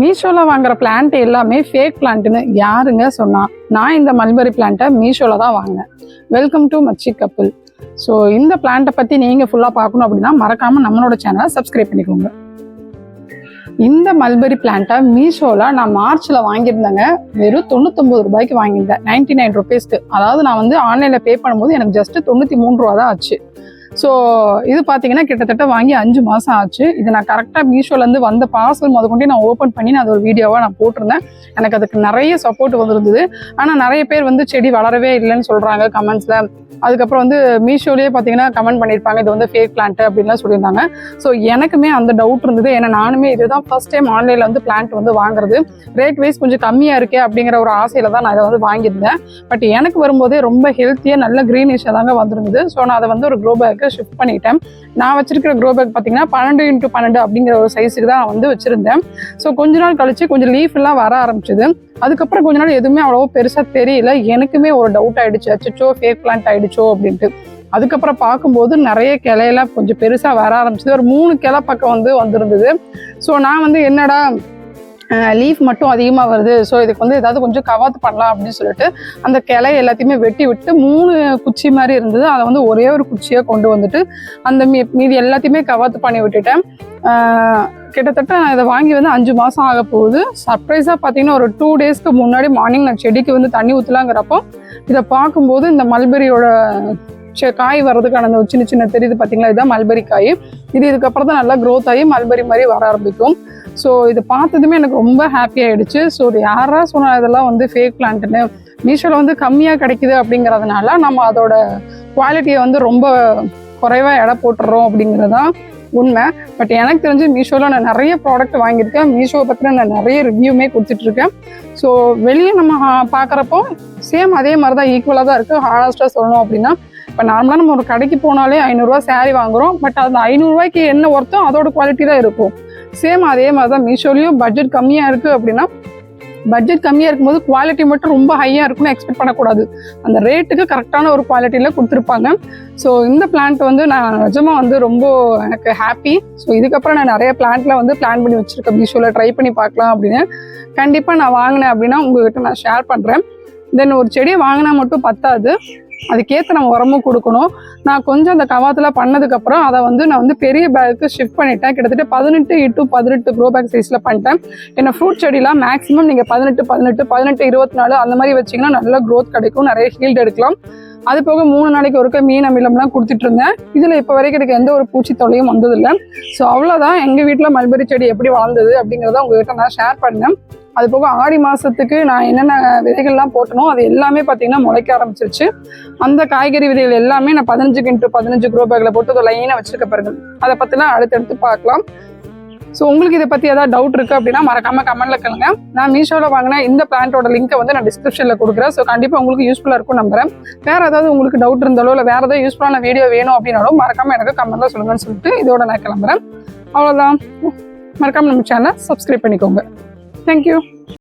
மீஷோவில் வாங்குற பிளான்ட் எல்லாமே ஃபேக் பிளான்ட்னு யாருங்க சொன்னா? நான் இந்த மல்பெரி பிளான்ட்டை மீஷோவில் தான் வாங்கினேன். வெல்கம் டு மச்சி கப்புள். ஸோ இந்த பிளான்ட்டை பற்றி நீங்கள் ஃபுல்லாக பார்க்கணும் அப்படின்னா மறக்காமல் நம்மளோட சேனலை சப்ஸ்கிரைப் பண்ணிக்கோங்க. இந்த மல்பெரி பிளான்ட்டை மீஷோவில் நான் மார்ச்சில் வாங்கியிருந்தேங்க. வெறும் 99 ரூபாய்க்கு வாங்கியிருந்தேன், 99 ருபீஸ்க்கு. அதாவது நான் வந்து ஆன்லைனில் பே பண்ணும்போது எனக்கு ஜஸ்ட் 93 ரூபா தான் ஆச்சு. ஸோ இது பார்த்தீங்கன்னா கிட்டத்தட்ட வாங்கி 5 மாதம் ஆச்சு. இது நான் கரெக்டாக மீஷோலேருந்து வந்த பார்சல் முதற்கொண்டு நான் ஓப்பன் பண்ணி நான் அது ஒரு வீடியோவாக நான் போட்டிருந்தேன். எனக்கு அதுக்கு நிறைய சப்போர்ட் வந்துருந்தது. ஆனால் நிறைய பேர் வந்து செடி வளரவே இல்லைன்னு சொல்கிறாங்க கமெண்ட்ஸில். அதுக்கப்புறம் வந்து மீஷோலேயே பார்த்தீங்கன்னா கமெண்ட் பண்ணியிருப்பாங்க இது வந்து ஃபேக் பிளான்ட் அப்படின்லாம் சொல்லியிருந்தாங்க. ஸோ எனக்குமே அந்த டவுட் இருந்தது. ஏன்னா நானுமே இதுதான் ஃபர்ஸ்ட் டைம் ஆன்லைனில் வந்து பிளான்ட் வந்து வாங்குறது. ரேட் வைஸ் கொஞ்சம் கம்மியாக இருக்கே அப்படிங்கிற ஒரு ஆசையில் தான் நான் இதை வந்து வாங்கியிருந்தேன். பட் எனக்கு வரும்போதே ரொம்ப ஹெல்த்தியாக நல்ல க்ரீனிஷாக தாங்க வந்துருந்தது. ஸோ நான் அதை வந்து ஒரு க்ரோ பேக்கு ஷிஃப்ட் பண்ணிட்டேன். நான் வச்சிருக்கிற க்ரோ பேக் பார்த்தீங்கன்னா 12x12 அப்படிங்கிற ஒரு சைஸுக்கு தான் நான் வந்து வச்சுருந்தேன். ஸோ கொஞ்ச நாள் கழிச்சு கொஞ்சம் லீஃப் எல்லாம் வர ஆரம்பிச்சுது. அதுக்கப்புறம் கொஞ்ச நாள் எதுவுமே அவ்வளோ பெருசாக தெரியல. எனக்குமே ஒரு டவுட் ஆயிடுச்சு, அச்சோ ஃபேக் பிளான்ட் ஆயிடுச்சோ அப்படின்ட்டு. அதுக்கப்புறம் பார்க்கும்போது நிறைய கிளையெல்லாம் கொஞ்சம் பெருசாக வர ஆரம்பிச்சது. ஒரு 3 கிளை பக்கம் வந்து வந்திருந்தது. ஸோ நான் வந்து என்னடா லீஃப் மட்டும் அதிகமாக வருது, ஸோ இதுக்கு வந்து ஏதாவது கொஞ்சம் கவாத்து பண்ணலாம் அப்படின்னு சொல்லிட்டு அந்த கிளை எல்லாத்தையுமே வெட்டி விட்டு 3 குச்சி மாதிரி இருந்தது. அதை வந்து ஒரே ஒரு குச்சியாக கொண்டு வந்துட்டு அந்த மீதி எல்லாத்தையுமே கவாத்து பண்ணி விட்டுட்டேன். கிட்டத்தட்ட நான் இதை வாங்கி வந்து 5 மாதம் ஆக போகுது. சர்ப்ரைஸாக பார்த்தீங்கன்னா ஒரு 2 டேஸ்க்கு முன்னாடி மார்னிங் நான் செடிக்கு வந்து தண்ணி ஊற்றலாங்கிறப்போ இதை பார்க்கும்போது இந்த மல்பெரியோட காய் வர்றதுக்கான அந்த சின்ன சின்ன தெரியுது பார்த்தீங்களா, இதுதான் மல்பெரி காய். இதுக்கப்புறம் தான் நல்லா க்ரோத் ஆகி மல்பெரி மாதிரி வர ஆரம்பிக்கும். ஸோ இது பார்த்ததுமே எனக்கு ரொம்ப ஹாப்பி ஆகிடுச்சு. ஸோ யாரா சொன்னால் இதெல்லாம் வந்து ஃபேக் பிளான்ட்டுன்னு, மீஷோவில் வந்து கம்மியாக கிடைக்குது அப்படிங்கிறதுனால நம்ம அதோட குவாலிட்டியை வந்து ரொம்ப குறைவாக எடை போட்டுடுறோம் அப்படிங்கிறதான் உண்மை. பட் எனக்கு தெரிஞ்சு மீஷோவில் நான் நிறைய ப்ராடக்ட் வாங்கியிருக்கேன். மீஷோவை பற்றின நான் நிறைய ரிவ்யூமே கொடுத்துட்ருக்கேன். ஸோ வெளியே நம்ம பார்க்குறப்போ சேம் அதே மாதிரி தான் ஈக்குவலாக தான் இருக்குது. ஹானஸ்ட்டாக சொல்லணும் அப்படின்னா இப்போ நார்மலாக நம்ம ஒரு கடைக்கு போனாலே 500 ரூபா சாரீ வாங்குகிறோம். பட் அந்த 500 ரூபாய்க்கு என்ன ஒர்த்தோ அதோட குவாலிட்டி தான் இருக்கும். சேம் அதே மாதிரி தான் மீஷோலையும் பட்ஜெட் கம்மியாக இருக்குது அப்படின்னா பட்ஜெட் கம்மியாக இருக்கும்போது குவாலிட்டி மட்டும் ரொம்ப ஹையாக இருக்குன்னு எக்ஸ்பெக்ட் பண்ணக்கூடாது. அந்த ரேட்டுக்கு கரெக்டான ஒரு குவாலிட்டியில் கொடுத்துருப்பாங்க. ஸோ இந்த பிளான்ட் வந்து நான் நிஜமாக வந்து ரொம்ப எனக்கு ஹாப்பி. ஸோ இதுக்கப்புறம் நான் நிறைய பிளான்ட்டில் வந்து பிளான் பண்ணி வச்சுருக்கேன். மீஷோவில் ட்ரை பண்ணி பார்க்கலாம் அப்படின்னு. கண்டிப்பாக நான் வாங்கினேன் அப்படின்னா உங்கள்கிட்ட நான் ஷேர் பண்ணுறேன். தென் ஒரு செடியை வாங்கினா மட்டும் பத்தாது, அதுக்கேற்ற நம்ம உரமும் கொடுக்கணும். நான் கொஞ்சம் அந்த கவாத்தில் பண்ணதுக்கப்புறம் அதை வந்து நான் வந்து பெரிய பேக்கு ஷிஃப்ட் பண்ணிட்டேன். கிட்டத்தட்ட 18x18 க்ரோ பேக் சைஸில் பண்ணிட்டேன். என்ன ஃப்ரூட் செடிலாம் மேக்ஸிமம் நீங்கள் 18, 24 அந்த மாதிரி வச்சிங்கன்னா நல்ல க்ரோத் கிடைக்கும், நிறைய ஹீல்டு எடுக்கலாம். அது போக 3 நாளைக்கு ஒருக்க மீன் அமிலம்லாம் கொடுத்துட்டு இருந்தேன். இதில் இப்போ வரைக்கும் எனக்கு எந்த ஒரு பூச்சி தொல்லையும் வந்ததில்லை. ஸோ அவ்வளோதான் எங்கள் வீட்டில் மல்பெரி செடி எப்படி வளர்ந்தது அப்படிங்கிறத உங்கள்கிட்ட நான் ஷேர் பண்ணேன். அது போக ஆடி மாதத்துக்கு நான் என்னென்ன விதைகள்லாம் போட்டனோ அது எல்லாமே பார்த்தீங்கன்னா முளைக்க ஆரம்பிச்சிருச்சு. அந்த காய்கறி விதைகள் எல்லாமே நான் 15x15 க்ரோ பேக்கில் போட்டு ஒரு லைனாக வச்சுருக்க பாருங்க. அதை பற்றிலாம் அடுத்தடுத்து பார்க்கலாம். ஸோ உங்களுக்கு இதை பற்றி ஏதாவது டவுட் இருக்குது அப்படின்னா மறக்காமல் கமெண்ட்டில் கேளுங்க. நான் மீஷோவில் வாங்கினா இந்த பிளான்ட்டோட லிங்க்கை வந்து நான் டிஸ்கிரிப்ஷனில் கொடுக்குறேன். ஸோ கண்டிப்பாக உங்களுக்கு யூஸ்ஃபுல்லாக இருக்கும் நம்புறேன். வேறு ஏதாவது உங்களுக்கு டவுட் இருந்தாலோ இல்லை வேறு ஏதாவது யூஸ்ஃபுல்லான வீடியோ வேணும் அப்படின்னாலும் மறக்காமல் எனக்கு கமெண்ட்டில் சொல்லுங்கன்னு சொல்லிட்டு இதோட நான் கிளம்புறேன். அவ்வளோதான். மறக்காமல் நம்ம சேனலை சப்ஸ்கிரைப் பண்ணிக்கோங்க. தேங்க்யூ.